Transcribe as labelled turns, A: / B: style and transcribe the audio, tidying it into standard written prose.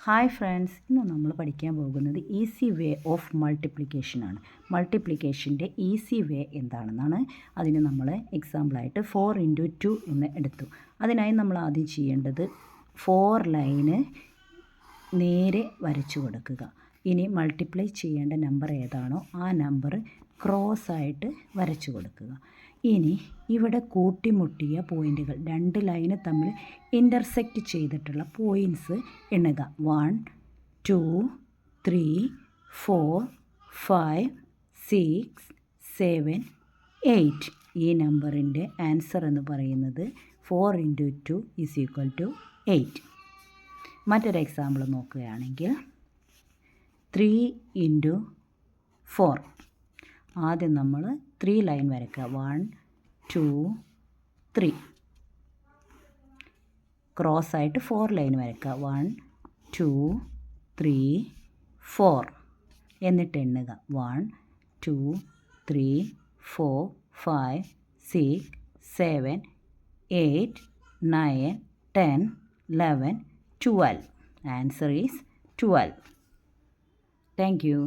A: Hi friends, ഇന്ന് നമ്മൾ പഠിക്കാൻ പോകുന്നത് ഈസി വേ ഓഫ് മൾട്ടിപ്ലിക്കേഷനാണ്. മൾട്ടിപ്ലിക്കേഷൻ്റെ ഈസി വേ എന്താണെന്നാണ്. അതിന് നമ്മൾ എക്സാമ്പിളായിട്ട് 4 × 2 എന്ന് എടുത്തു. അതിനായി നമ്മൾ ആദ്യം ചെയ്യേണ്ടത് 4 ലൈന് നേരെ വരച്ചു കൊടുക്കുക. ഇനി മൾട്ടിപ്ലൈ ചെയ്യേണ്ട നമ്പർ ഏതാണോ ആ നമ്പർ ക്രോസായിട്ട് വരച്ചു കൊടുക്കുക. ഇനി ഇവിടെ കൂട്ടിമുട്ടിയ പോയിൻ്റുകൾ 2 ലൈന് തമ്മിൽ ഇൻ്റർസെക്റ്റ് ചെയ്തിട്ടുള്ള പോയിൻറ്റ്സ് എണ്ണുക. 1 2 3 4 5 6 7 8. ഈ നമ്പറിൻ്റെ ആൻസർ എന്ന് പറയുന്നത് 4 × 2 = 8. മറ്റൊരു എക്സാമ്പിൾ നോക്കുകയാണെങ്കിൽ 3 × 4. ആദ്യം നമ്മൾ 3 ലൈൻ വരയ്ക്കുക. 1 2 3. ക്രോസായിട്ട് 4 ലൈൻ വരയ്ക്കുക. 1 2 3 4. എന്നിട്ട് എണ്ണുക. 1 2 3 4 5 6 7 8 9 10 11 12. Answer is 12. Thank you.